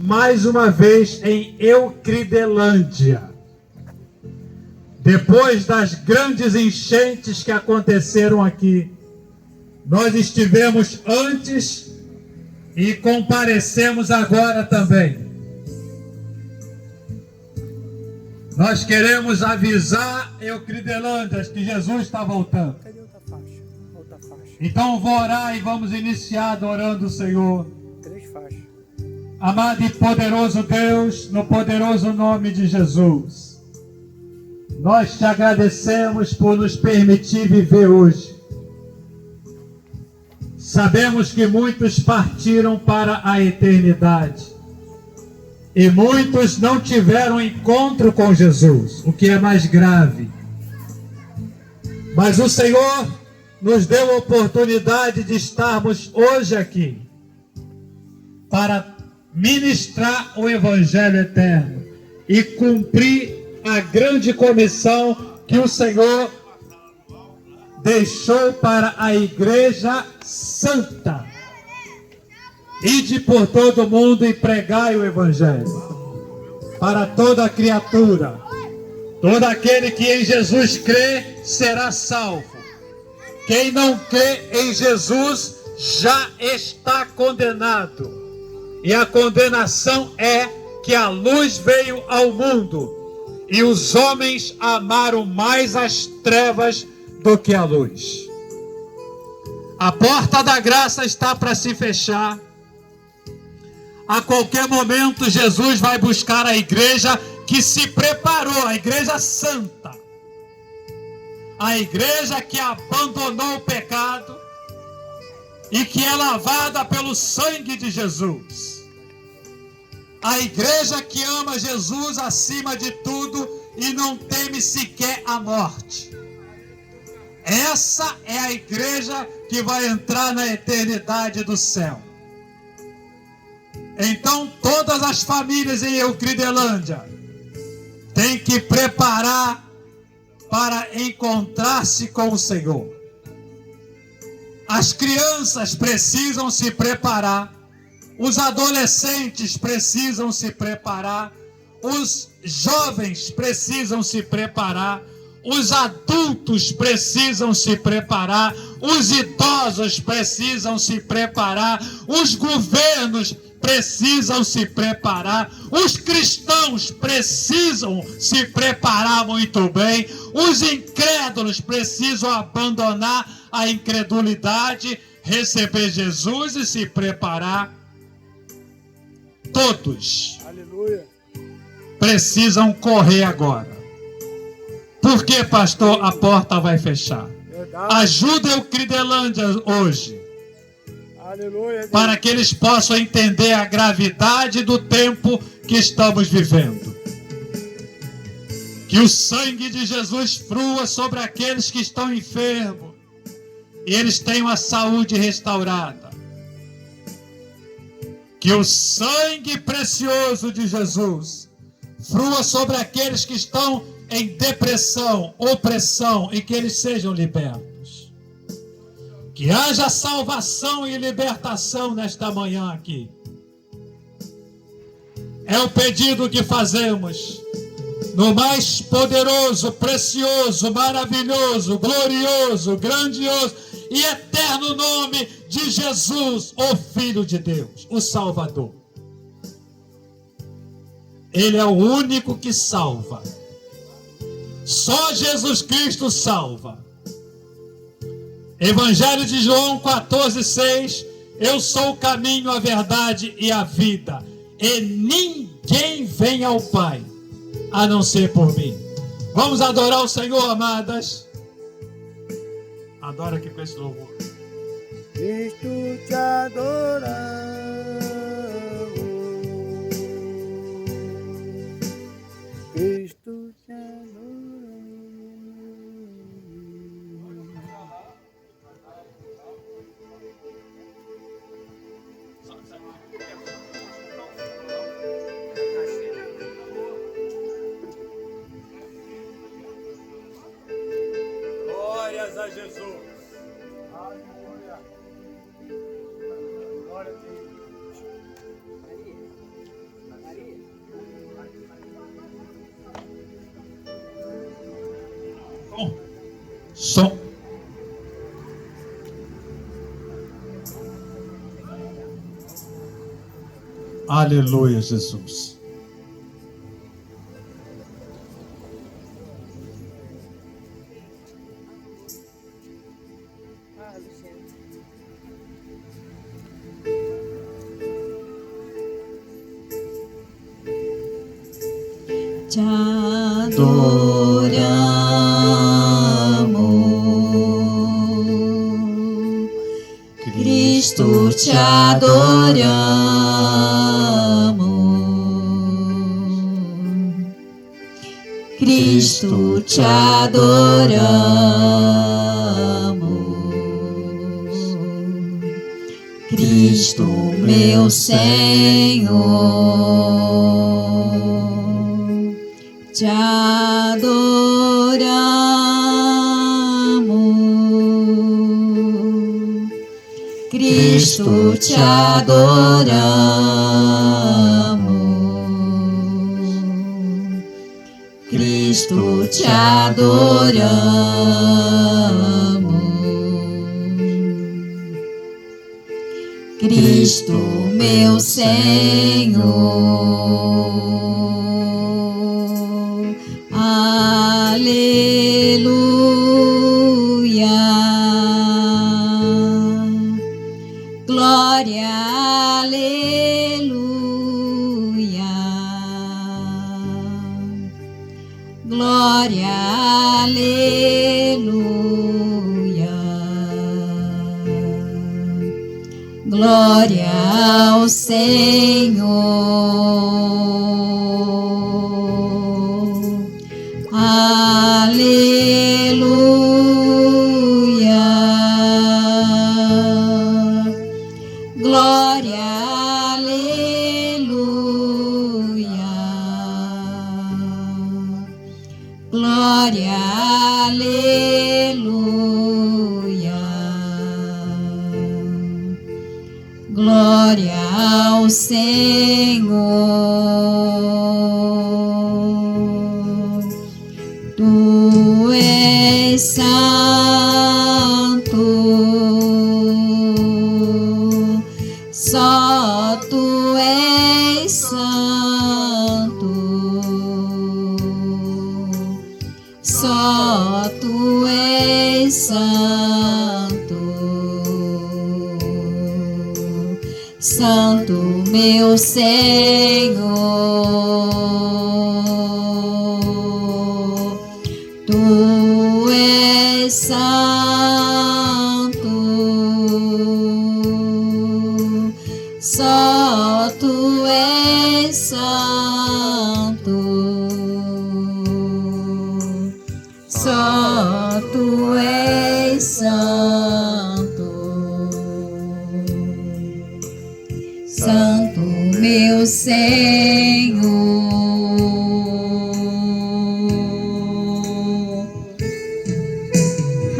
mais uma vez em Eucridelândia. Depois das grandes enchentes que aconteceram aqui, nós estivemos antes e comparecemos agora também. Nós queremos avisar Eucridelândia que Jesus está voltando. Cadê outra faixa? Outra faixa. Então vou orar e vamos iniciar adorando o Senhor. 3 faixas. Amado e poderoso Deus, no poderoso nome de Jesus, nós te agradecemos por nos permitir viver hoje. Sabemos que muitos partiram para a eternidade e muitos não tiveram encontro com Jesus, o que é mais grave. Mas o Senhor nos deu a oportunidade de estarmos hoje aqui para ministrar o Evangelho eterno e cumprir a grande comissão que o Senhor deixou para a Igreja Santa. Ide por todo o mundo e pregai o Evangelho para toda criatura. Todo aquele que em Jesus crê será salvo. Quem não crê em Jesus já está condenado. E a condenação é que a luz veio ao mundo e os homens amaram mais as trevas do que a luz. A porta da graça está para se fechar. A qualquer momento Jesus vai buscar a igreja que se preparou, a igreja santa. A igreja que abandonou o pecado e que é lavada pelo sangue de Jesus. A igreja que ama Jesus acima de tudo e não teme sequer a morte. Essa é a igreja que vai entrar na eternidade do céu. Então todas as famílias em Eucridelândia têm que preparar para encontrar-se com o Senhor. As crianças precisam se preparar. Os adolescentes precisam se preparar, os jovens precisam se preparar, os adultos precisam se preparar, os idosos precisam se preparar, os governos precisam se preparar, os cristãos precisam se preparar muito bem, os incrédulos precisam abandonar a incredulidade, receber Jesus e se preparar. Todos Aleluia. precisam correr agora. Por que, pastor, a porta vai fechar? Verdade. Ajuda Eucridelândia hoje, Aleluia. para que eles possam entender a gravidade do tempo que estamos vivendo. Que o sangue de Jesus flua sobre aqueles que estão enfermos e eles tenham a saúde restaurada. Que o sangue precioso de Jesus flua sobre aqueles que estão em depressão, opressão, e que eles sejam libertos. Que haja salvação e libertação nesta manhã aqui. É o pedido que fazemos no mais poderoso, precioso, maravilhoso, glorioso, grandioso e eterno nome de Jesus, o Filho de Deus, o Salvador. Ele é o único que salva. Só Jesus Cristo salva. Evangelho de João 14:6. Eu sou o caminho, a verdade e a vida. E ninguém vem ao Pai, a não ser por mim. Vamos adorar o Senhor, amadas. Adora aqui com esse louvor. Cristo te adoramos. Cristo te adoramos. Glórias a Jesus. Aleluia. Glória a Deus. Aleluia, Jesus. Te adoramos, Cristo, te adoramos, Cristo, te adoramos, Cristo, meu Senhor. Te adoramos, Cristo, te adoramos, Cristo, te adoramos, Cristo, meu Senhor. Aleluia, glória, aleluia, glória, aleluia, glória ao Senhor. Aleluia, glória, aleluia, glória, aleluia, glória ao Senhor. Tu és santo, só tu és santo, só tu és santo, santo meu Senhor. Tu és santo, só tu és santo, só tu és santo, santo meu Senhor.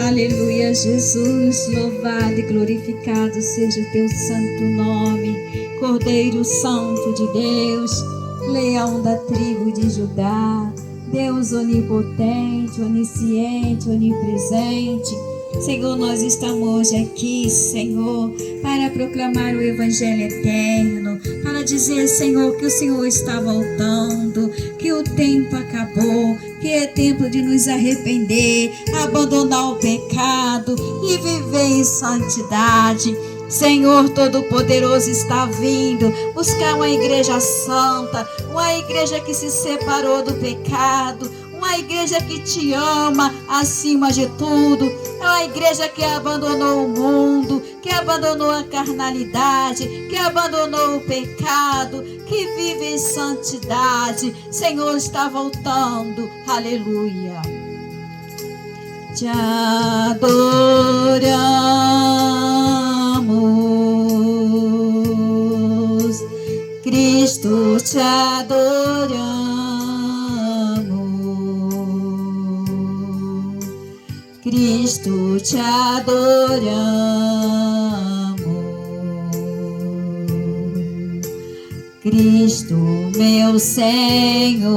Aleluia, Jesus, louvado e glorificado seja o teu santo nome, Cordeiro Santo de Deus, Leão da tribo de Judá, Deus onipotente, onisciente, onipresente. Senhor, nós estamos aqui, Senhor, para proclamar o Evangelho eterno, para dizer, Senhor, que o Senhor está voltando, que o tempo acabou, que é tempo de nos arrepender, abandonar o pecado e viver em santidade. Senhor Todo-Poderoso está vindo buscar uma igreja santa, uma igreja que se separou do pecado, uma igreja que te ama acima de tudo, é uma igreja que abandonou o mundo, que abandonou a carnalidade, que abandonou o pecado, que vive em santidade. Senhor está voltando, aleluia. Te adoramos, Cristo, te adoramos, Cristo, te adoramos, Cristo, meu Senhor.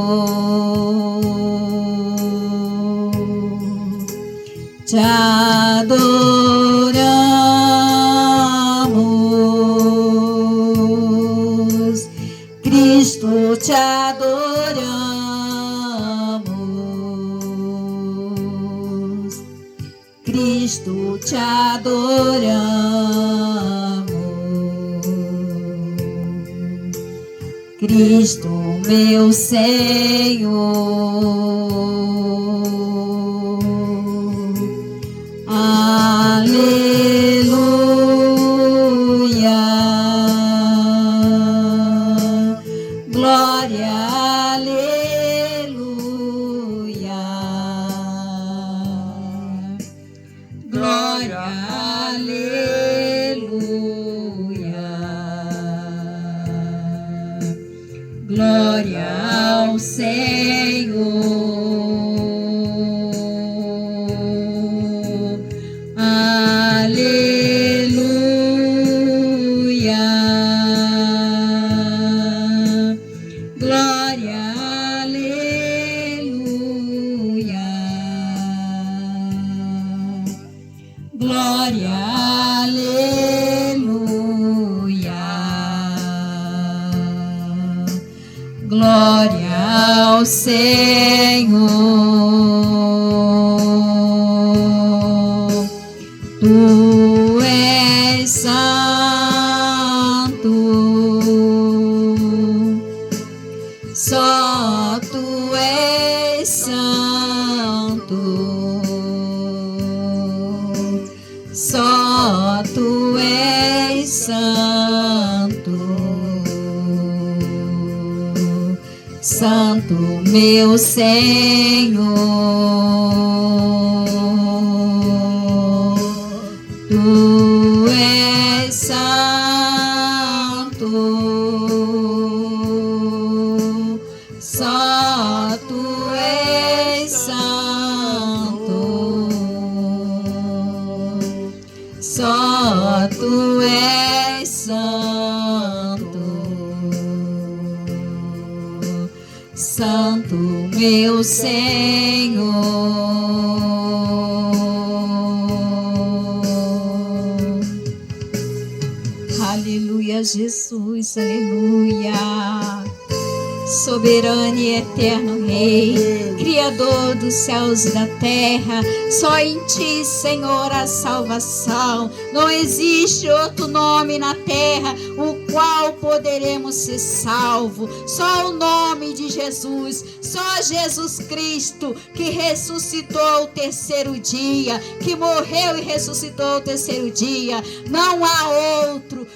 Te adoramos, Cristo, te adoramos. Cristo, te adoramos. Cristo, meu Senhor. Aleluia. Glória, aleluia. Glória, aleluia. Glória ao Senhor. Aleluia. Glória, aleluia. Glória, aleluia. Glória ao Senhor. Tu és santo, só tu és santo, só tu és santo, santo meu Senhor. Tu és santo, só tu és santo, só tu és santo, santo meu Senhor. Aleluia, Jesus, aleluia. Soberano e eterno Rei, Criador dos céus e da terra, só em Ti, Senhor, a salvação. Não existe outro nome na terra o qual poderemos ser salvos. Só o nome de Jesus, só Jesus Cristo, que ressuscitou ao terceiro dia, que morreu e ressuscitou ao terceiro dia. Não há outro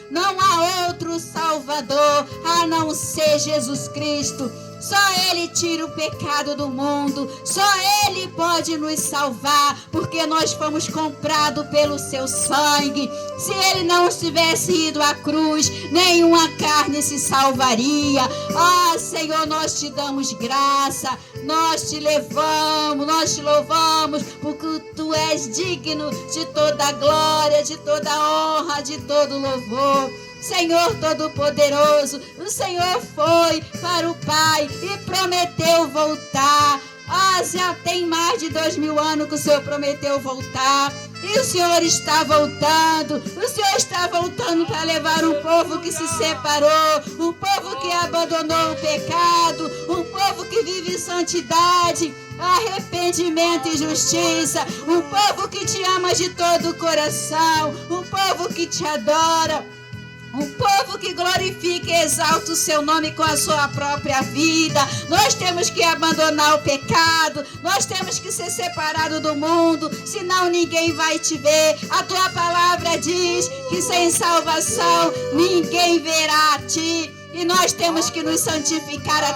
Salvador a não ser Jesus Cristo. Só Ele tira o pecado do mundo. Só Ele pode nos salvar, porque nós fomos comprados pelo seu sangue. Se Ele não tivesse ido à cruz, nenhuma carne se salvaria. Ah, Senhor, nós te damos graça, nós te levamos, nós te louvamos, porque Tu és digno de toda glória, de toda honra, de todo louvor. Senhor Todo-Poderoso, o Senhor foi para o Pai e prometeu voltar. Ah, já tem mais de 2000 anos que o Senhor prometeu voltar. E o Senhor está voltando. O Senhor está voltando para levar um povo que se separou, um povo que abandonou o pecado, um povo que vive em santidade, arrependimento e justiça, um povo que te ama de todo o coração, um povo que te adora, um povo que glorifica e exalta o seu nome com a sua própria vida. Nós temos que abandonar o pecado, nós temos que ser separados do mundo, senão ninguém vai te ver. A tua palavra diz que sem salvação ninguém verá a ti. E nós temos que nos santificar a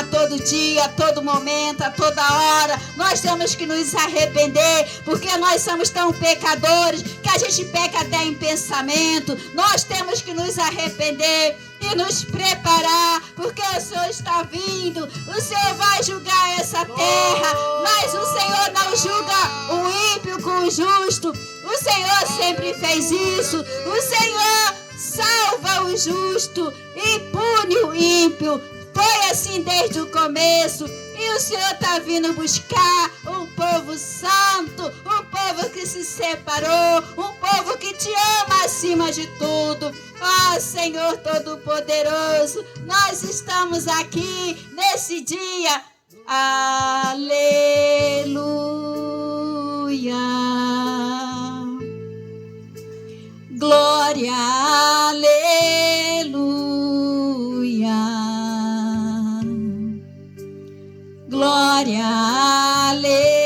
todo dia, a todo momento, a toda hora. Nós temos que nos arrepender, porque nós somos tão pecadores que a gente peca até em pensamento. Nós temos que nos arrepender e nos preparar, porque o Senhor está vindo. O Senhor vai julgar essa terra, mas o Senhor não julga o ímpio com o justo. O Senhor sempre fez isso. O Senhor salva o justo e pune o ímpio. Foi assim desde o começo. E o Senhor está vindo buscar um povo santo, um povo povo que se separou, um povo que te ama acima de tudo. Ó Senhor Todo-Poderoso, nós estamos aqui nesse dia. Aleluia. Glória, aleluia. Glória, aleluia.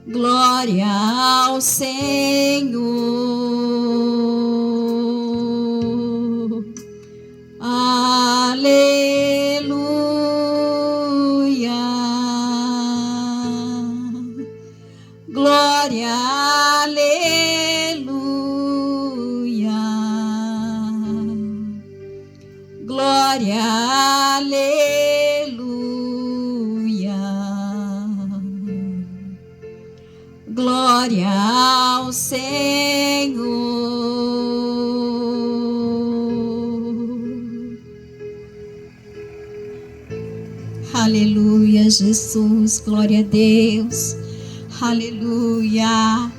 Glória ao Senhor. Aleluia. Glória, aleluia. Glória, aleluia. Glória ao Senhor. Aleluia, Jesus, glória a Deus. Aleluia.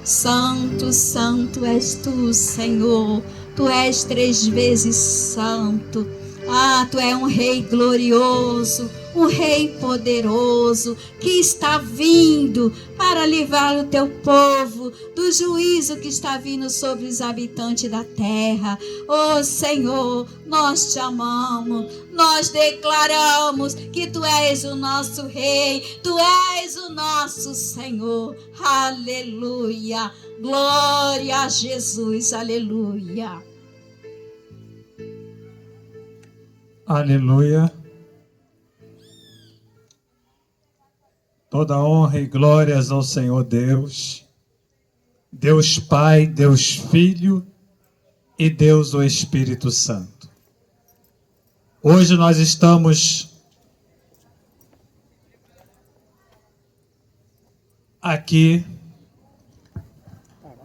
Santo, santo és tu, Senhor. Tu és 3 vezes santo. Ah, tu és um rei glorioso, um rei poderoso, que está vindo para livrar o teu povo do juízo que está vindo sobre os habitantes da terra. Oh Senhor, nós te amamos, nós declaramos que tu és o nosso rei, tu és o nosso Senhor. Aleluia, glória a Jesus, aleluia. Aleluia. Toda honra e glórias ao Senhor Deus, Deus Pai, Deus Filho e Deus o Espírito Santo. Hoje nós estamos aqui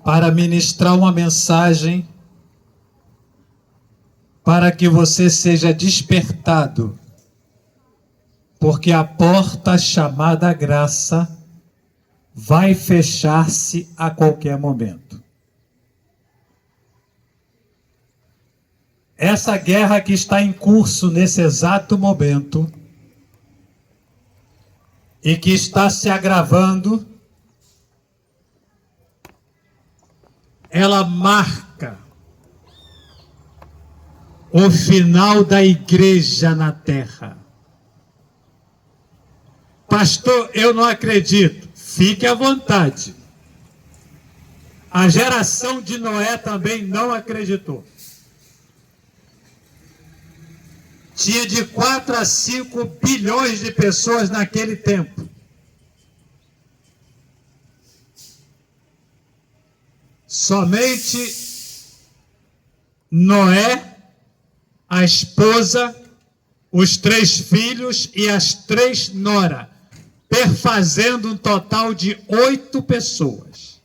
para ministrar uma mensagem para que você seja despertado, porque a porta chamada graça vai fechar-se a qualquer momento. Essa guerra que está em curso nesse exato momento e que está se agravando, ela marca o final da igreja na terra. Pastor, eu não acredito. Fique à vontade. A geração de Noé também não acreditou. Tinha de 4 a 5 bilhões de pessoas naquele tempo. Somente Noé, a esposa, os 3 filhos e as 3 noras, perfazendo um total de 8 pessoas.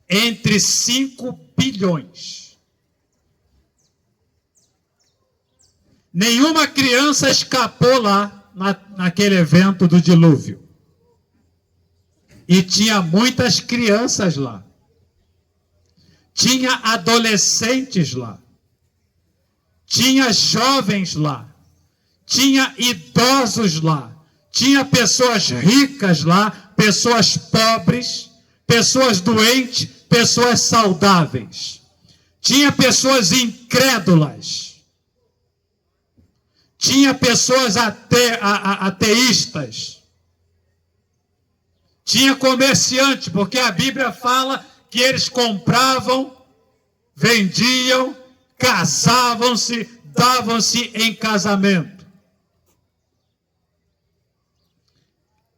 Entre 5 bilhões. Nenhuma criança escapou lá naquele evento do dilúvio. E tinha muitas crianças lá. Tinha adolescentes lá. Tinha jovens lá. Tinha idosos lá. Tinha pessoas ricas lá, pessoas pobres, pessoas doentes, pessoas saudáveis. Tinha pessoas incrédulas. Tinha pessoas ateístas. Tinha comerciante, porque a Bíblia fala que eles compravam, vendiam, casavam-se, davam-se em casamento.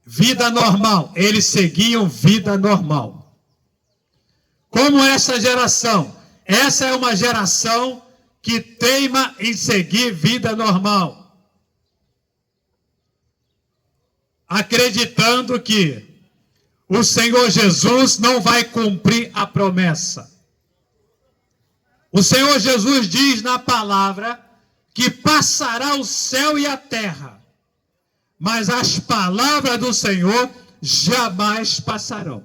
Vida normal, eles seguiam vida normal. Como essa geração? Essa é uma geração que teima em seguir vida normal, acreditando que o Senhor Jesus não vai cumprir a promessa. O Senhor Jesus diz na palavra que passará o céu e a terra, mas as palavras do Senhor jamais passarão.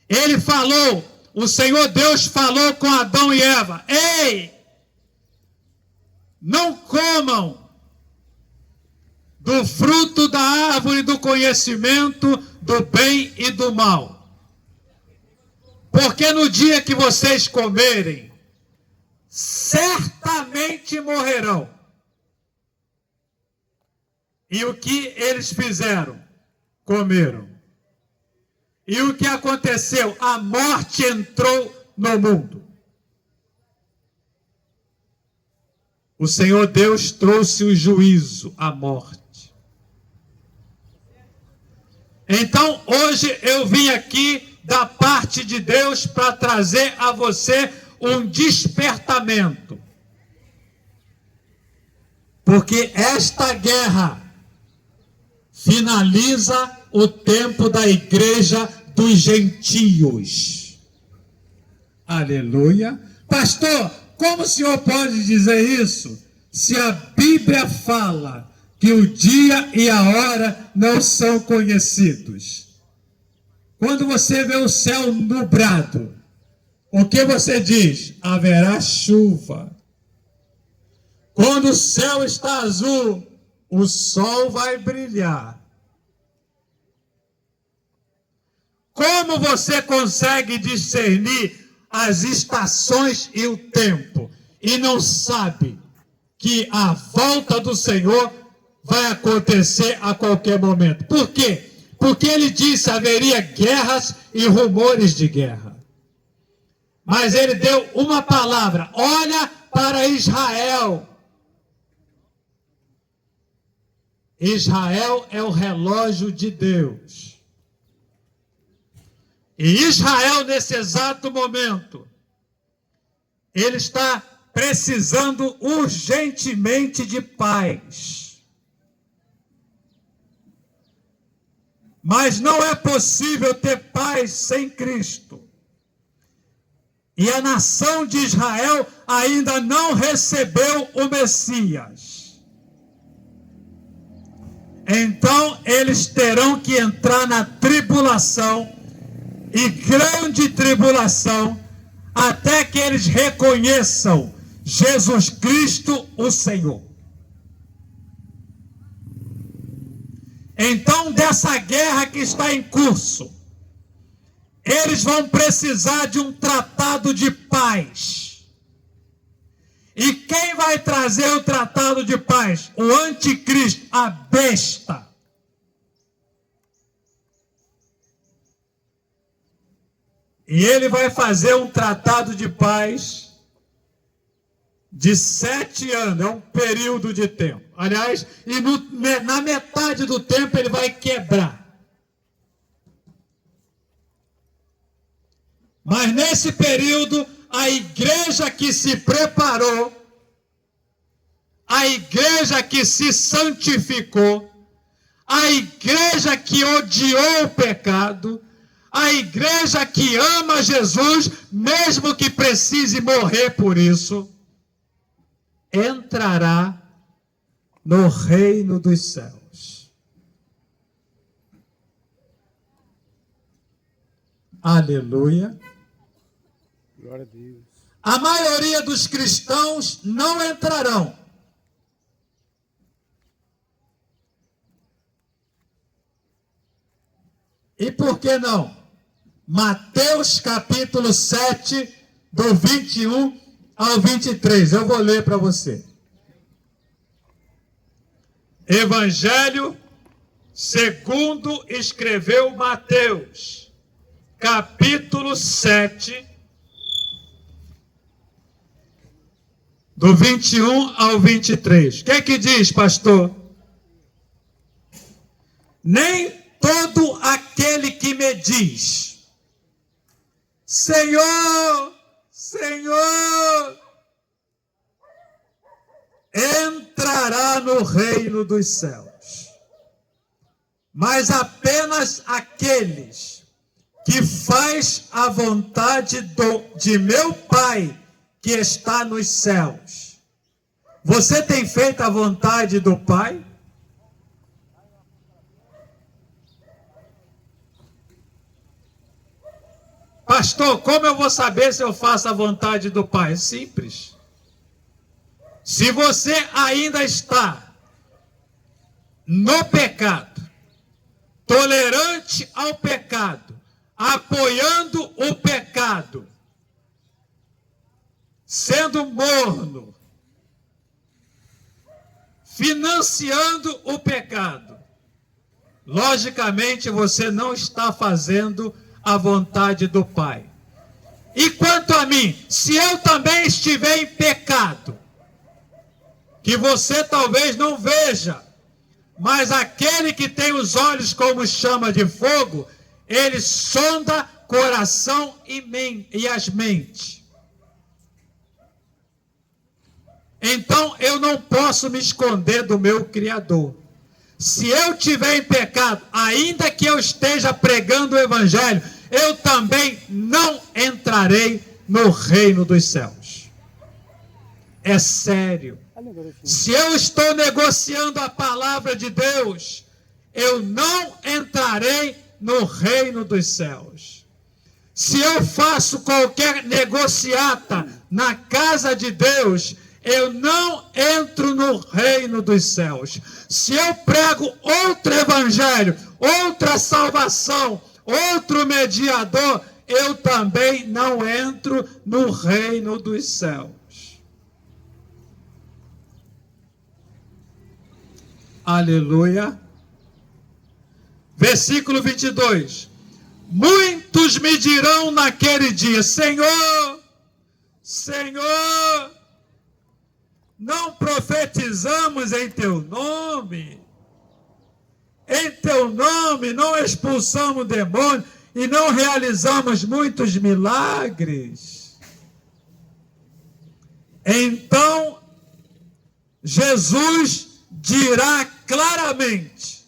Ele falou, o Senhor Deus falou com Adão e Eva: ei, não comam do fruto da árvore do conhecimento do bem e do mal, porque no dia que vocês comerem, certamente morrerão. E o que eles fizeram? Comeram. E o que aconteceu? A morte entrou no mundo. O Senhor Deus trouxe o juízo, a morte. Então, hoje eu vim aqui da parte de Deus para trazer a você um despertamento. Porque esta guerra finaliza o tempo da igreja dos gentios. Aleluia. Pastor, como o senhor pode dizer isso, se a Bíblia fala que o dia e a hora não são conhecidos? Quando você vê o céu nublado, o que você diz? Haverá chuva. Quando o céu está azul, o sol vai brilhar. Como você consegue discernir as estações e o tempo e não sabe que a volta do Senhor vai acontecer a qualquer momento? Por quê? Porque ele disse haveria guerras e rumores de guerra. Mas ele deu uma palavra: olha para Israel. Israel é o relógio de Deus. E Israel, nesse exato momento, ele está precisando urgentemente de paz. Mas não é possível ter paz sem Cristo. E a nação de Israel ainda não recebeu o Messias. Então eles terão que entrar na tribulação, e grande tribulação, até que eles reconheçam Jesus Cristo, o Senhor. Então, dessa guerra que está em curso, eles vão precisar de um tratado de paz. E quem vai trazer o tratado de paz? O anticristo, a besta. E ele vai fazer um tratado de paz de 7 anos, é um período de tempo. Aliás, e na metade do tempo ele vai quebrar. Mas nesse período, a igreja que se preparou, a igreja que se santificou, a igreja que odiou o pecado, a igreja que ama Jesus, mesmo que precise morrer por isso, entrará no reino dos céus. Aleluia. Glória a Deus. A maioria dos cristãos não entrarão. E por que não? Mateus capítulo 7, do 21 ao 23. Eu vou ler para você. Evangelho segundo escreveu Mateus, capítulo 7, do 21 ao 23. O que é que diz, pastor? Nem todo aquele que me diz: Senhor, Senhor, entrará no reino dos céus, mas apenas aqueles que faz a vontade de meu Pai que está nos céus. Você tem feito a vontade do Pai? Pastor, como eu vou saber se eu faço a vontade do Pai? É simples. Se você ainda está no pecado, tolerante ao pecado, apoiando o pecado, sendo morno, financiando o pecado, logicamente você não está fazendo a vontade do Pai. E quanto a mim, se eu também estiver em pecado, que você talvez não veja, mas aquele que tem os olhos como chama de fogo, ele sonda coração e as mentes. Então eu não posso me esconder do meu Criador. Se eu estiver em pecado, ainda que eu esteja pregando o Evangelho, eu também não entrarei no reino dos céus. É sério. Se eu estou negociando a palavra de Deus, eu não entrarei no reino dos céus. Se eu faço qualquer negociata na casa de Deus, eu não entro no reino dos céus. Se eu prego outro evangelho, outra salvação, outro mediador, eu também não entro no reino dos céus. Aleluia. Versículo 22. Muitos me dirão naquele dia: Senhor, Senhor, não profetizamos em teu nome? Em teu nome não expulsamos demônios e não realizamos muitos milagres? Então Jesus dirá claramente: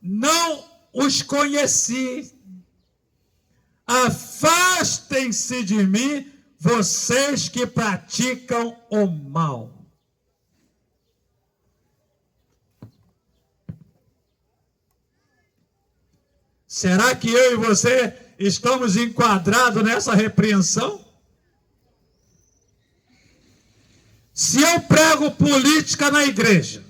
não os conheci. Afastem-se de mim, vocês que praticam o mal. Será que eu e você estamos enquadrados nessa repreensão? Se eu prego política na igreja,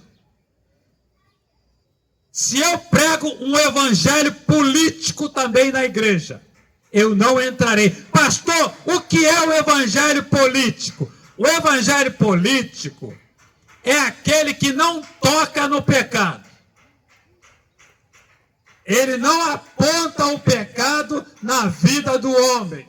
se eu prego um evangelho político também na igreja, eu não entrarei. Pastor, o que é o evangelho político? O evangelho político é aquele que não toca no pecado. Ele não aponta o pecado na vida do homem.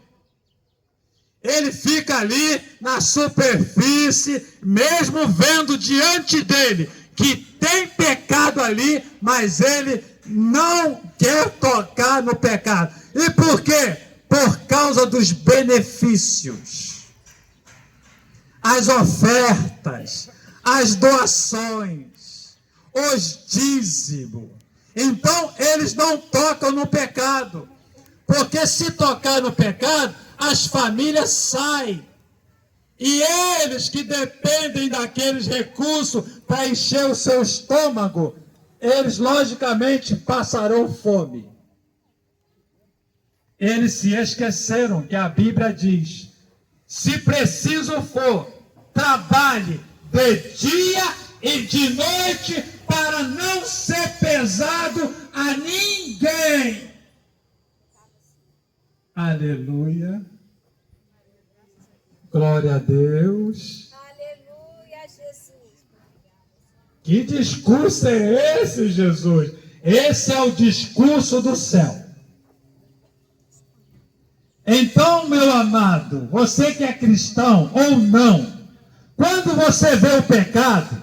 Ele fica ali na superfície, mesmo vendo diante dele que tem pecado ali, mas ele não quer tocar no pecado. E por quê? Por causa dos benefícios, as ofertas, as doações, os dízimos. Então eles não tocam no pecado, porque se tocar no pecado, as famílias saem. E eles que dependem daqueles recursos para encher o seu estômago, eles logicamente passarão fome. Eles se esqueceram que a Bíblia diz: se preciso for, trabalhe de dia e de noite para não ser pesado a ninguém. Aleluia. Glória a Deus. Aleluia, Jesus. Que discurso é esse, Jesus? Esse é o discurso do céu. Então, meu amado, você que é cristão ou não, quando você vê o pecado,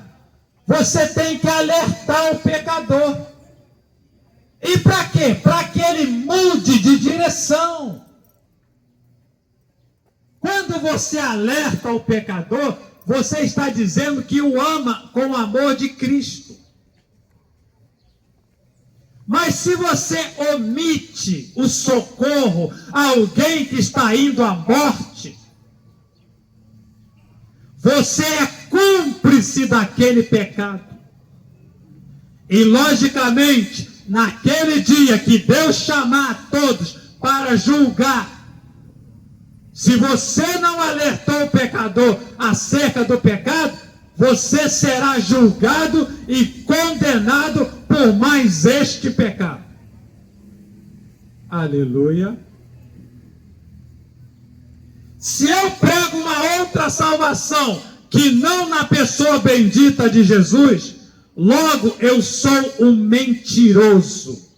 você tem que alertar o pecador. E para quê? Para que ele mude de direção. Quando você alerta o pecador, você está dizendo que o ama com o amor de Cristo. Mas se você omite o socorro a alguém que está indo à morte, você é cúmplice daquele pecado. E logicamente, naquele dia que Deus chamar a todos para julgar Se você não alertou o pecador acerca do pecado, você será julgado e condenado por mais este pecado. Aleluia. Se eu prego uma outra salvação que não na pessoa bendita de Jesus, logo eu sou um mentiroso.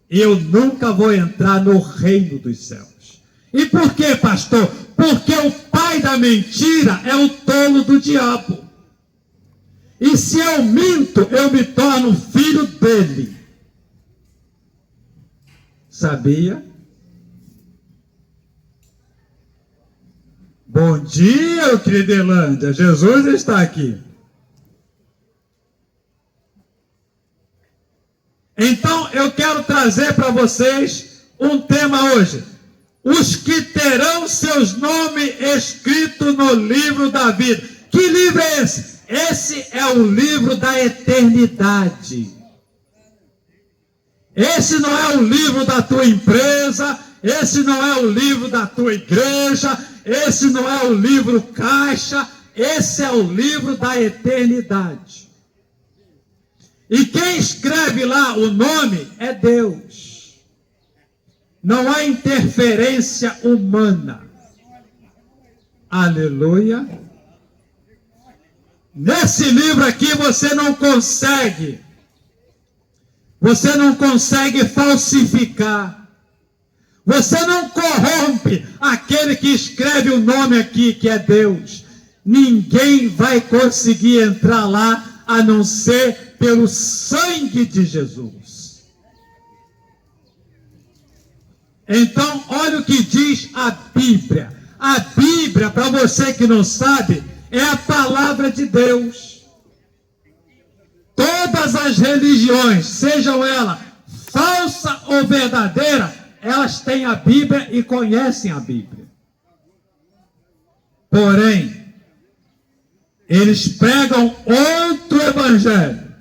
Eu nunca vou entrar no reino dos céus. E por quê, pastor? Porque o pai da mentira é o tolo do diabo. E se eu minto, eu me torno filho dele. Sabia? Bom dia, Cridelândia. Jesus está aqui. Então, eu quero trazer para vocês um tema hoje. Os que terão seus nomes escritos no livro da vida. Que livro é esse? Esse é o livro da eternidade. Esse não é o livro da tua empresa, esse não é o livro da tua igreja, esse não é o livro caixa, esse é o livro da eternidade. E quem escreve lá o nome é Deus. Não há interferência humana. Aleluia. Nesse livro aqui você não consegue falsificar. Você não corrompe aquele que escreve o nome aqui, que é Deus. Ninguém vai conseguir entrar lá, a não ser pelo sangue de Jesus. Então, olha o que diz a Bíblia. A Bíblia, para você que não sabe, é a palavra de Deus. Todas as religiões, sejam elas falsa ou verdadeira, elas têm a Bíblia e conhecem a Bíblia. Porém, eles pregam outro evangelho,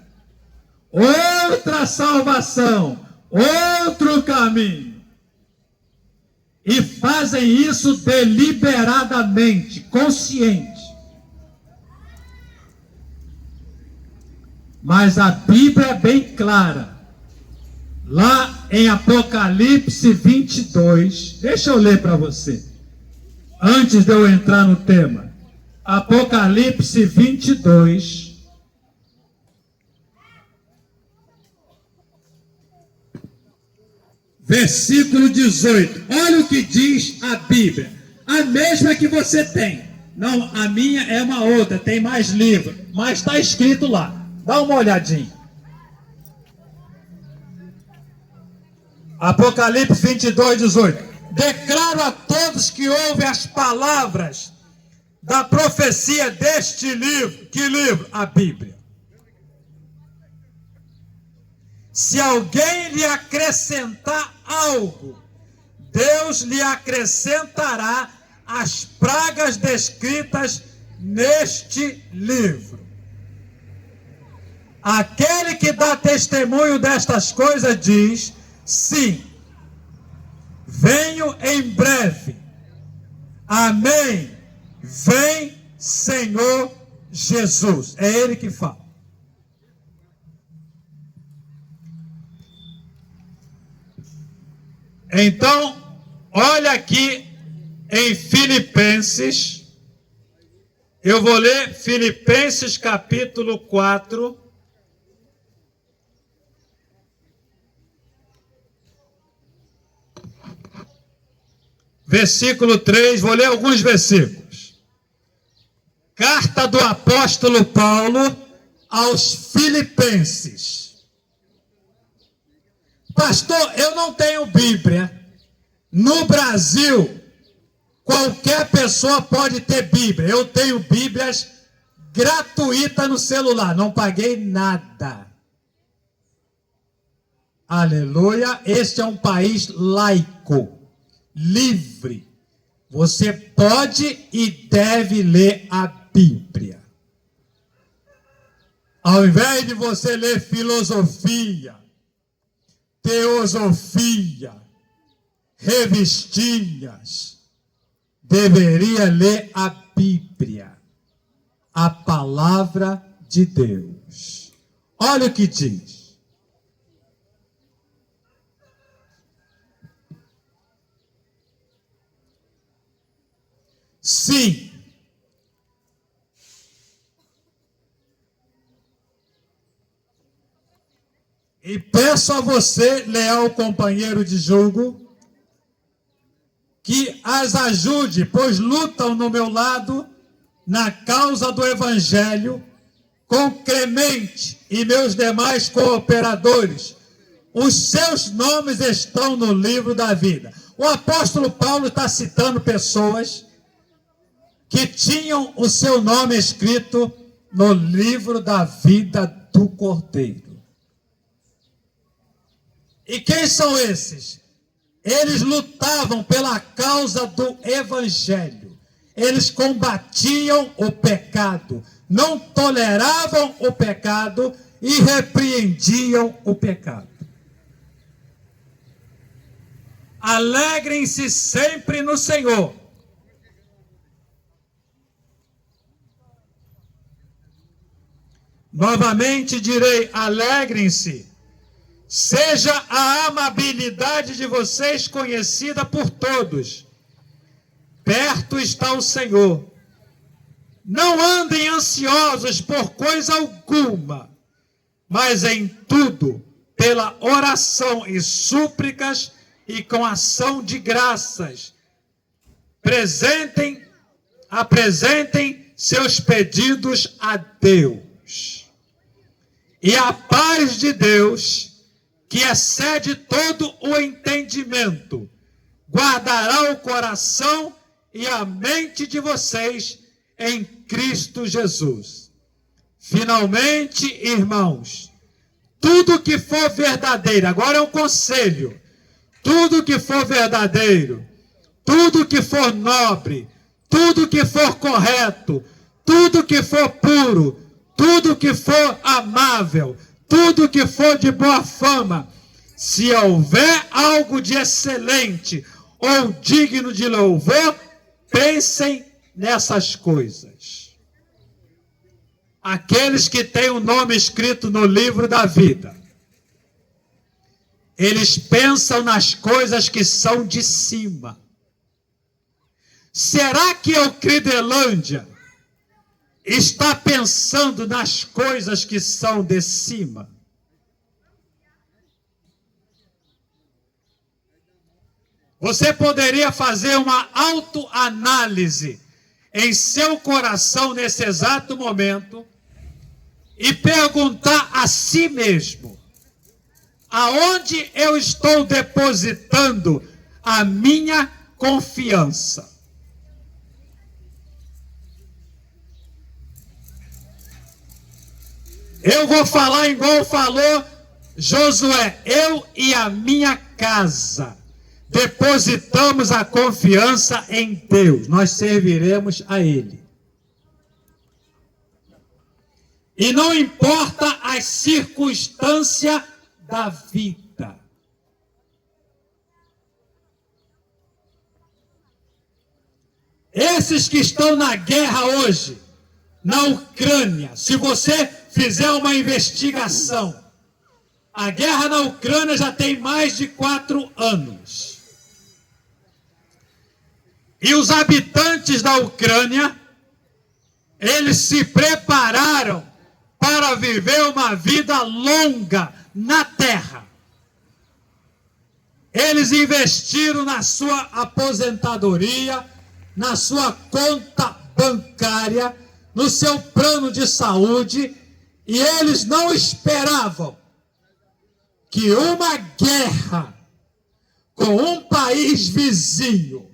outra salvação, outro caminho. E fazem isso deliberadamente, consciente. Mas a Bíblia é bem clara. Lá em Apocalipse 22, deixa eu ler para você, antes de eu entrar no tema. Apocalipse 22, versículo 18. Olha o que diz a Bíblia. A mesma que você tem. Não, a minha é uma outra, tem mais livro, mas está escrito lá. Dá uma olhadinha. Apocalipse 22, 18. Declaro a todos que ouvem as palavras da profecia deste livro. Que livro? A Bíblia. Se alguém lhe acrescentar algo, Deus lhe acrescentará as pragas descritas neste livro. Aquele que dá testemunho destas coisas diz: sim, venho em breve. Amém. Vem, Senhor Jesus. É Ele que fala. Então, olha aqui em Filipenses. Eu vou ler Filipenses capítulo 4. Versículo 3, vou ler alguns versículos. Carta do apóstolo Paulo aos Filipenses. Pastor, eu não tenho Bíblia. No Brasil, qualquer pessoa pode ter Bíblia. Eu tenho Bíblias gratuitas no celular, não paguei nada. Aleluia, este é um país laico. Livre. Você pode e deve ler a Bíblia. Ao invés de você ler filosofia, teosofia, revistinhas, deveria ler a Bíblia, a palavra de Deus. Olha o que diz. Sim, e peço a você, leal companheiro de julgo, que as ajude, pois lutam no meu lado na causa do Evangelho, com Clemente e meus demais cooperadores. Os seus nomes estão no livro da vida. O apóstolo Paulo está citando pessoas que tinham o seu nome escrito no livro da vida do Cordeiro. E quem são esses? Eles lutavam pela causa do Evangelho. Eles combatiam o pecado, não toleravam o pecado e repreendiam o pecado. Alegrem-se sempre no Senhor. Novamente direi, alegrem-se. Seja a amabilidade de vocês conhecida por todos. Perto está o Senhor. Não andem ansiosos por coisa alguma, mas em tudo, pela oração e súplicas e com ação de graças, apresentem seus pedidos a Deus. E a paz de Deus, que excede todo o entendimento, guardará o coração e a mente de vocês em Cristo Jesus. Finalmente, irmãos, tudo que for verdadeiro, agora é um conselho, tudo que for verdadeiro, tudo que for nobre, tudo que for correto, tudo que for puro, tudo que for amável, tudo que for de boa fama, se houver algo de excelente ou digno de louvor, pensem nessas coisas. Aqueles que têm o nome escrito no livro da vida, eles pensam nas coisas que são de cima. Será que Eucridelândia está pensando nas coisas que são de cima? Você poderia fazer uma autoanálise em seu coração nesse exato momento e perguntar a si mesmo: aonde eu estou depositando a minha confiança? Eu vou falar igual falou Josué: eu e a minha casa depositamos a confiança em Deus, nós serviremos a Ele. E não importa a circunstância da vida. Esses que estão na guerra hoje, na Ucrânia, se você fizer uma investigação, a guerra na Ucrânia já tem mais de 4 anos. E os habitantes da Ucrânia, eles se prepararam para viver uma vida longa na terra. Eles investiram na sua aposentadoria, na sua conta bancária, no seu plano de saúde, e eles não esperavam que uma guerra com um país vizinho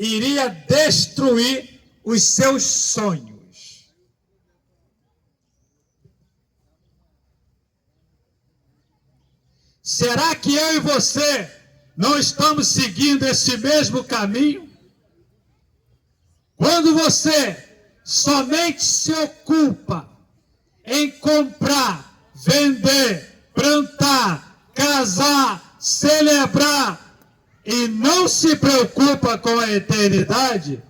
iria destruir os seus sonhos. Será que eu e você não estamos seguindo esse mesmo caminho? Quando você somente se ocupa em comprar, vender, plantar, casar, celebrar, e não se preocupa com a eternidade,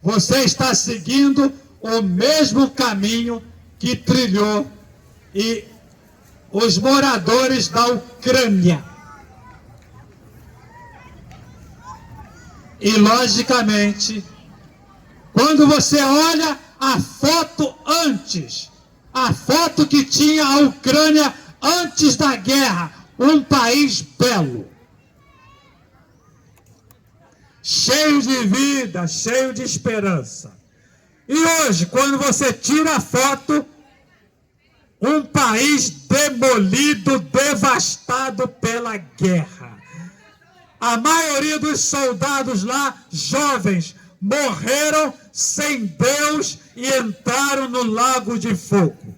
você está seguindo o mesmo caminho que trilhou e os moradores da Ucrânia. E, logicamente, quando você olha a foto antes, a foto que tinha a Ucrânia antes da guerra, um país belo, cheio de vida, cheio de esperança. E hoje, quando você tira a foto, um país demolido, devastado pela guerra. A maioria dos soldados lá, jovens, morreram sem Deus e entraram no lago de fogo,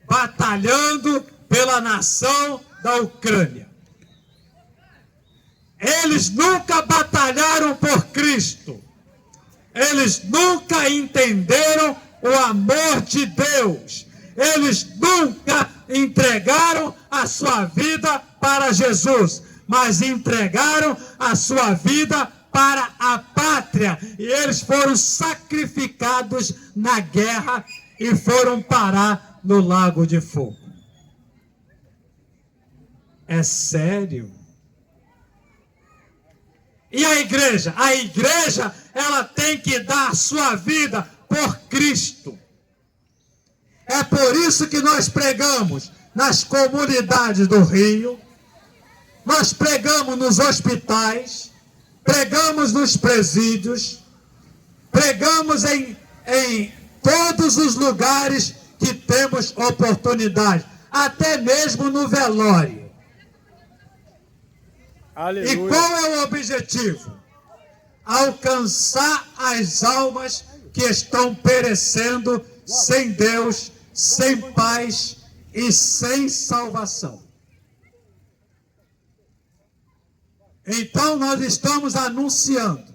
batalhando pela nação da Ucrânia. Eles nunca batalharam por Cristo. Eles nunca entenderam o amor de Deus. Eles nunca entregaram a sua vida para Jesus, mas entregaram a sua vida para a pátria. E eles foram sacrificados na guerra e foram parar no lago de fogo. É sério. E a igreja? A igreja, ela tem que dar a sua vida por Cristo. É por isso que nós pregamos nas comunidades do Rio, nós pregamos nos hospitais, pregamos nos presídios, pregamos em todos os lugares que temos oportunidade, até mesmo no velório. Aleluia. E qual é o objetivo? Alcançar as almas que estão perecendo sem Deus, sem paz e sem salvação. Então nós estamos anunciando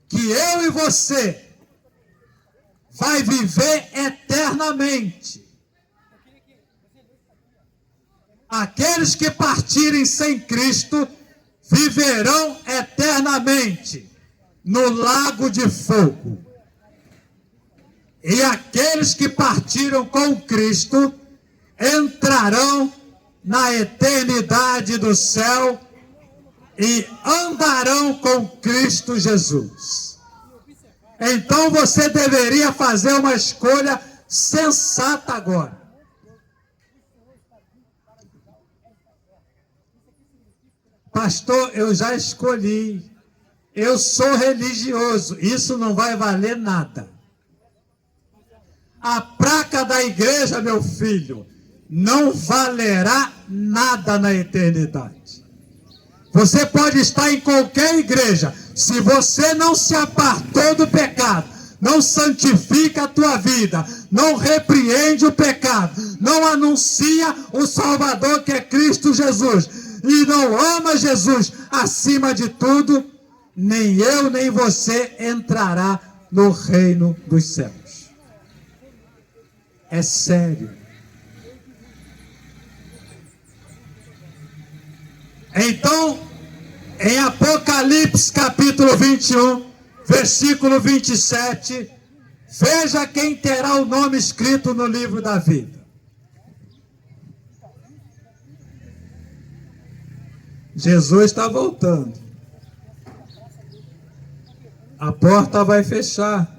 que eu e você vai viver eternamente. Aqueles que partirem sem Cristo viverão eternamente no lago de fogo. E aqueles que partiram com Cristo entrarão na eternidade do céu e andarão com Cristo Jesus. Então você deveria fazer uma escolha sensata agora. Pastor, eu já escolhi. Eu sou religioso. Isso não vai valer nada. A placa da igreja, meu filho, não valerá nada na eternidade. Você pode estar em qualquer igreja. Se você não se apartou do pecado, não santifica a tua vida, não repreende o pecado, não anuncia o Salvador que é Cristo Jesus, e não ama Jesus acima de tudo, nem eu nem você entrará no reino dos céus. É sério. Então, em Apocalipse capítulo 21, versículo 27, veja quem terá o nome escrito no livro da vida. Jesus está voltando. A porta vai fechar.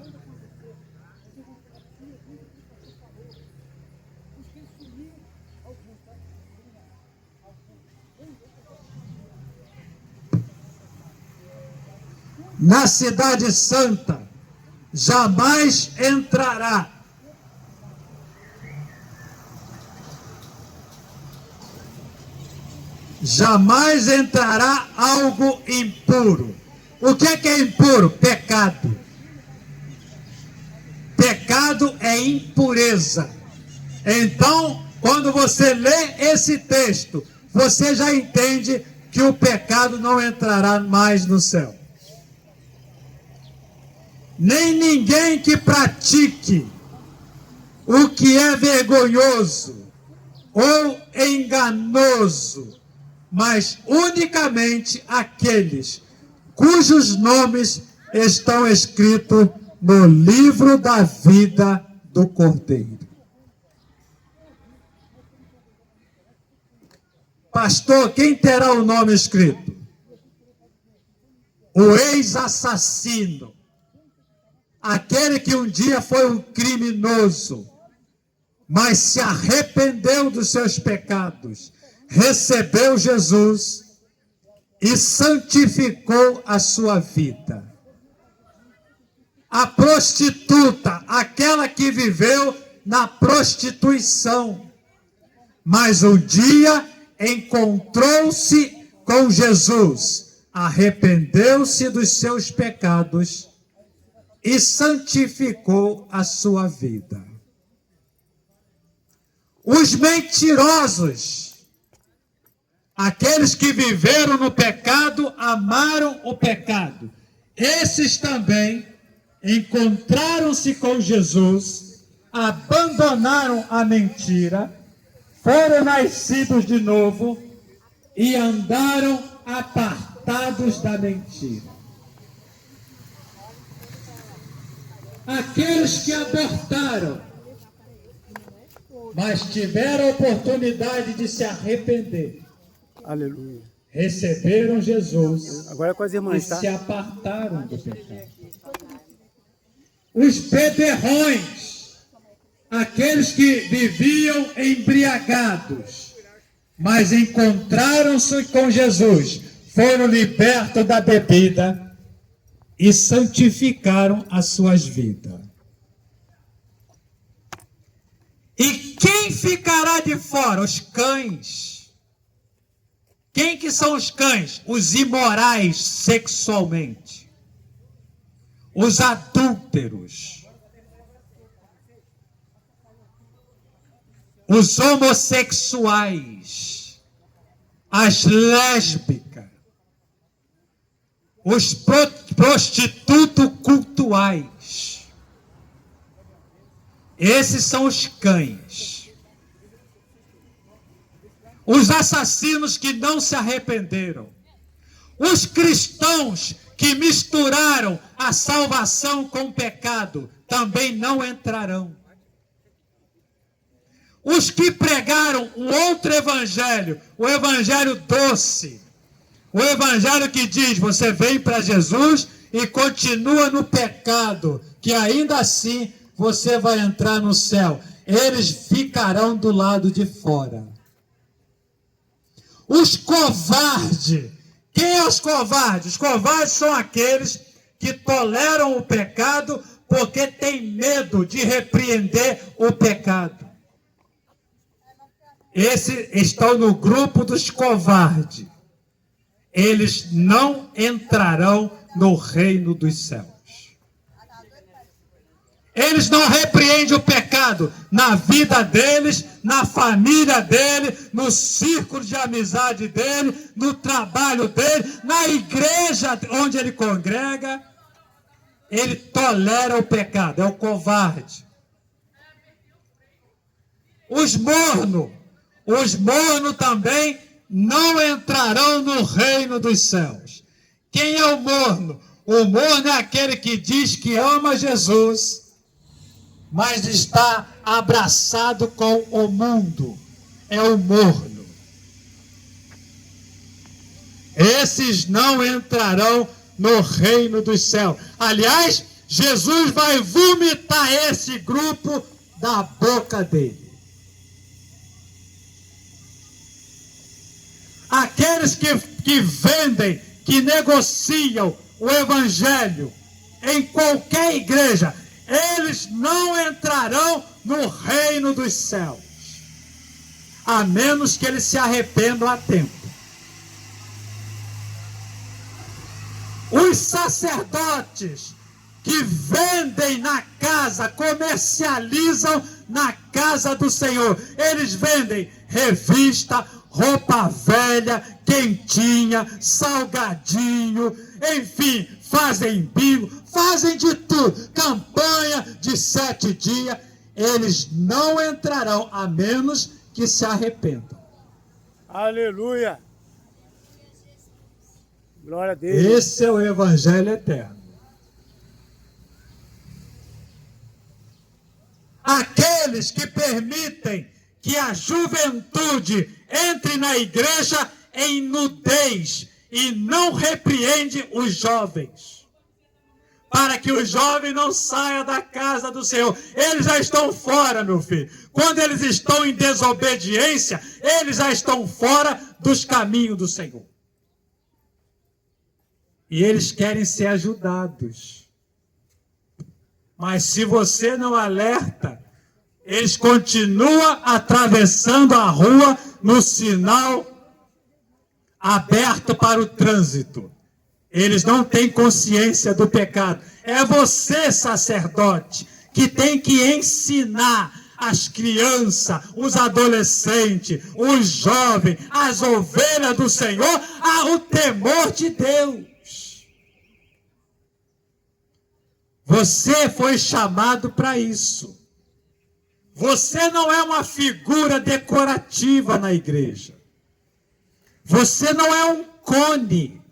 Na cidade santa jamais entrará algo impuro. O que é impuro? Pecado. Pecado é impureza. Então, quando você lê esse texto, você já entende que o pecado não entrará mais no céu. Nem ninguém que pratique o que é vergonhoso ou enganoso mas unicamente aqueles cujos nomes estão escritos no livro da vida do Cordeiro. Pastor, quem terá o nome escrito? O ex-assassino, aquele que um dia foi um criminoso, mas se arrependeu dos seus pecados, recebeu Jesus e santificou a sua vida. A prostituta, aquela que viveu na prostituição, mas um dia encontrou-se com Jesus, arrependeu-se dos seus pecados e santificou a sua vida. Os mentirosos, aqueles que viveram no pecado, amaram o pecado, esses também encontraram-se com Jesus, abandonaram a mentira, foram nascidos de novo e andaram apartados da mentira. Aqueles que abortaram, mas tiveram a oportunidade de se arrepender. Aleluia. Receberam Jesus. Agora é com as irmãs, e tá? se apartaram do pecado. Os beberrões, aqueles que viviam embriagados, mas encontraram-se com Jesus, foram libertos da bebida e santificaram as suas vidas. E quem ficará de fora? Os cães. Quem que são os cães? Os imorais sexualmente. Os adúlteros. Os homossexuais. As lésbicas. Os prostitutos cultuais. Esses são os cães. Os assassinos que não se arrependeram. Os cristãos que misturaram a salvação com o pecado também não entrarão. Os que pregaram um outro evangelho, o evangelho doce, o evangelho que diz, você vem para Jesus e continua no pecado, que ainda assim você vai entrar no céu. Eles ficarão do lado de fora. Os covardes. Quem é os covardes? Os covardes são aqueles que toleram o pecado porque têm medo de repreender o pecado. Esses estão no grupo dos covardes. Eles não entrarão no reino dos céus. Eles não repreendem o pecado na vida deles, na família dele, no círculo de amizade dele, no trabalho dele, na igreja onde ele congrega. Ele tolera o pecado, é o covarde. Os mornos também não entrarão no reino dos céus. Quem é o morno? O morno é aquele que diz que ama Jesus, mas está abraçado com o mundo. É o morno. Esses não entrarão no reino dos céus. Aliás, Jesus vai vomitar esse grupo da boca dele. Aqueles que vendem, que negociam o evangelho em qualquer igreja, eles não entrarão no reino dos céus, a menos que eles se arrependam a tempo. Os sacerdotes que vendem na casa, comercializam na casa do Senhor, eles vendem revista, roupa velha, quentinha, salgadinho, enfim, fazem bingo, fazem de tudo, campanha de 7 dias, eles não entrarão, a menos que se arrependam. Aleluia! Glória a Deus. Esse é o Evangelho eterno. Aqueles que permitem que a juventude entre na igreja em nudez e não repreende os jovens, para que o jovem não saia da casa do Senhor. Eles já estão fora, meu filho. Quando eles estão em desobediência, eles já estão fora dos caminhos do Senhor. E eles querem ser ajudados. Mas se você não alerta, eles continuam atravessando a rua no sinal aberto para o trânsito. Eles não têm consciência do pecado. É você, sacerdote, que tem que ensinar as crianças, os adolescentes, os jovens, as ovelhas do Senhor, ao temor de Deus. Você foi chamado para isso. Você não é uma figura decorativa na igreja. Você não é um cone.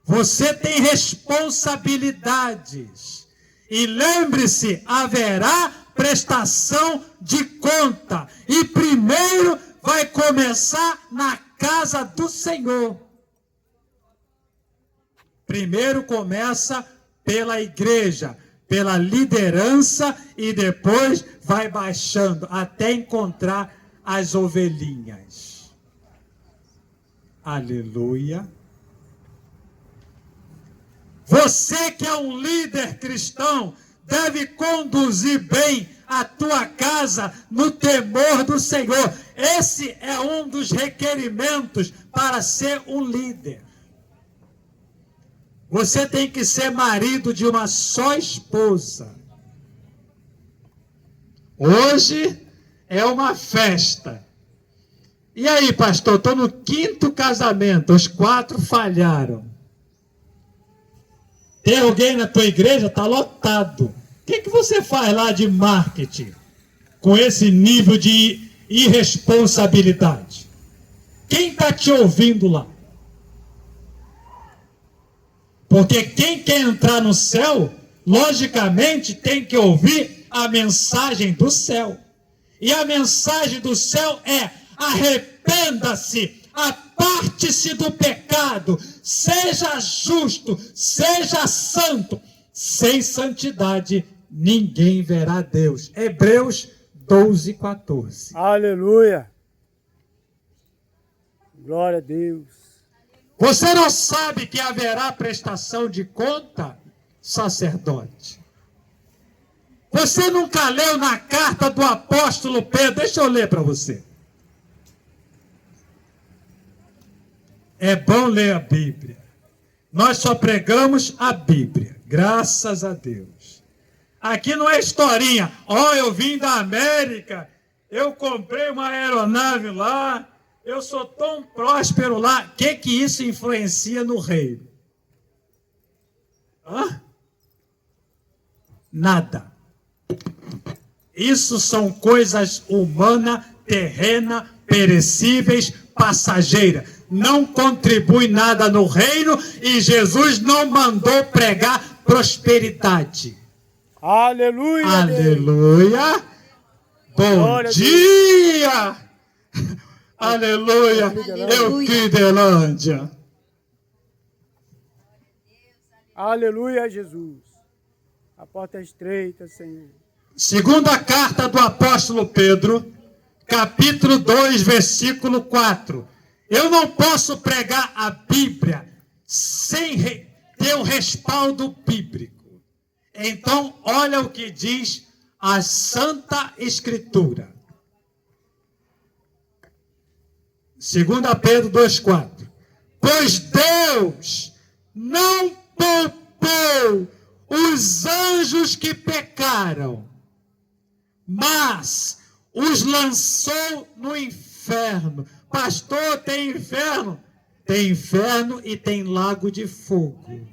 Você tem responsabilidades. E lembre-se, haverá prestação de conta. E primeiro vai começar na casa do Senhor. Primeiro começa pela igreja, pela liderança, e depois vai baixando até encontrar as ovelhinhas. Aleluia. Você que é um líder cristão, deve conduzir bem a tua casa no temor do Senhor. Esse é um dos requerimentos para ser um líder. Você tem que ser marido de uma só esposa. Hoje é uma festa. E aí, pastor, estou no 5º casamento, os 4 falharam. Tem alguém na tua igreja? Está lotado. O que você faz lá de marketing com esse nível de irresponsabilidade? Quem está te ouvindo lá? Porque quem quer entrar no céu, logicamente tem que ouvir a mensagem do céu. E a mensagem do céu é: arrependa-se, aparte-se do pecado, seja justo, seja santo. Sem santidade ninguém verá Deus. Hebreus 12:14. Aleluia. Glória a Deus. Você não sabe que haverá prestação de conta, sacerdote? Você nunca leu na carta do apóstolo Pedro? Deixa eu ler para você. É bom ler a Bíblia. Nós só pregamos a Bíblia, graças a Deus. Aqui não é historinha. Eu vim da América, eu comprei uma aeronave lá, eu sou tão próspero lá. O que isso influencia no reino? Nada. Isso são coisas humanas, terrenas, perecíveis, passageiras. Não contribui nada no reino, e Jesus não mandou pregar prosperidade. Aleluia. Aleluia. Bom dia. Aleluia. Euclidelândia. Aleluia, Jesus. A porta é estreita, Senhor. Segunda carta do apóstolo Pedro, capítulo 2, versículo 4. Eu não posso pregar a Bíblia sem ter um respaldo bíblico. Então, olha o que diz a Santa Escritura. 2 Pedro 2,4. Pois Deus não poupou os anjos que pecaram, mas os lançou no inferno. Pastor, tem inferno? Tem inferno e tem lago de fogo.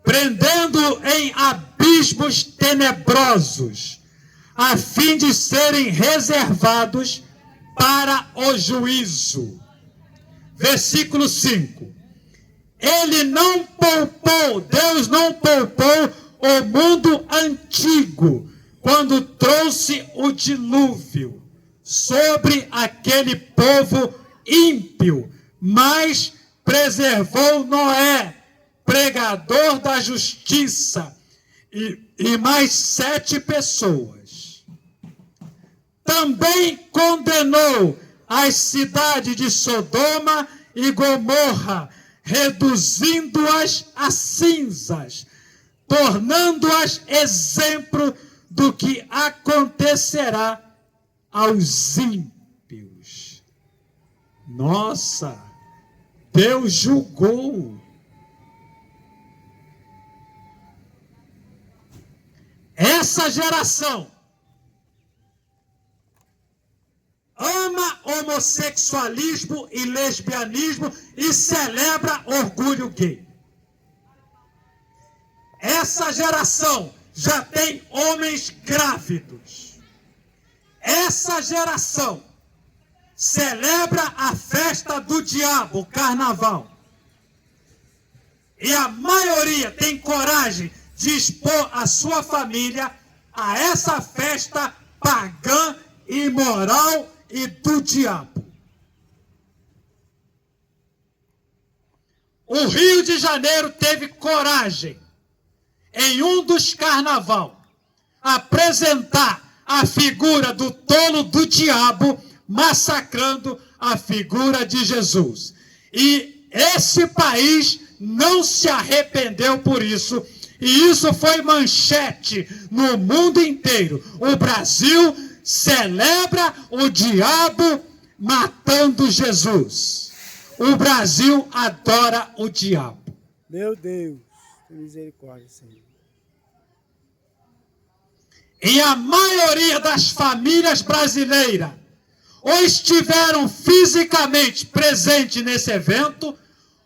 Prendendo em abismos tenebrosos a fim de serem reservados para o juízo. Versículo 5. Ele não poupou, Deus não poupou o mundo antigo, quando trouxe o dilúvio sobre aquele povo ímpio, mas preservou Noé, pregador da justiça, e mais 7 pessoas. Também condenou as cidades de Sodoma e Gomorra, reduzindo-as a cinzas, tornando-as exemplo do que acontecerá aos ímpios. Nossa, Deus julgou. Essa geração ama homossexualismo e lesbianismo e celebra orgulho gay. Essa geração já tem homens grávidos. Essa geração celebra a festa do diabo, o carnaval. E a maioria tem coragem de expor a sua família a essa festa pagã, imoral e do diabo. O Rio de Janeiro teve coragem, em um dos carnaval, apresentar a figura do tolo do diabo, massacrando a figura de Jesus. E esse país não se arrependeu por isso, e isso foi manchete no mundo inteiro. O Brasil celebra o diabo matando Jesus. O Brasil adora o diabo. Meu Deus, misericórdia, Senhor. E a maioria das famílias brasileiras ou estiveram fisicamente presentes nesse evento,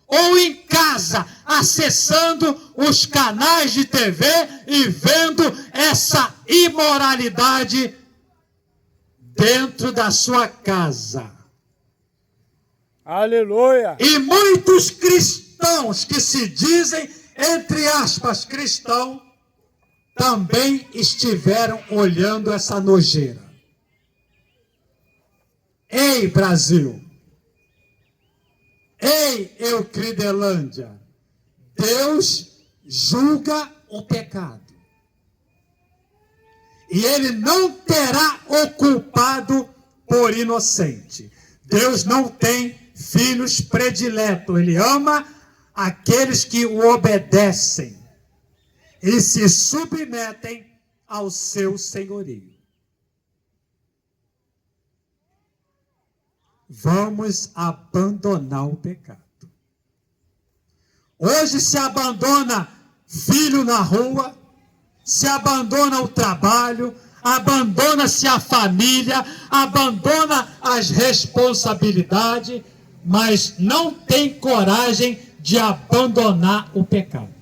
ou em casa, acessando os canais de TV e vendo essa imoralidade dentro da sua casa. Aleluia! E muitos cristãos que se dizem, entre aspas, cristãos, também estiveram olhando essa nojeira. Ei, Brasil! Ei, Eucridelândia! Deus julga o pecado. E Ele não terá o culpado por inocente. Deus não tem filhos prediletos. Ele ama aqueles que o obedecem e se submetem ao seu senhorio. Vamos abandonar o pecado. Hoje se abandona filho na rua, se abandona o trabalho, abandona-se a família, abandona as responsabilidades, mas não tem coragem de abandonar o pecado.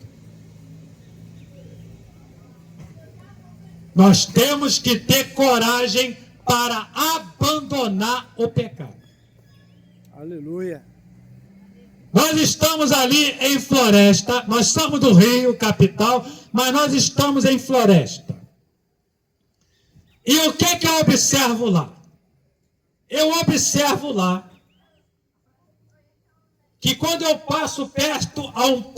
Nós temos que ter coragem para abandonar o pecado. Aleluia. Nós estamos ali em Floresta, nós somos do Rio, capital, mas nós estamos em Floresta. E o que eu observo lá? Eu observo lá que quando eu passo perto a um povo,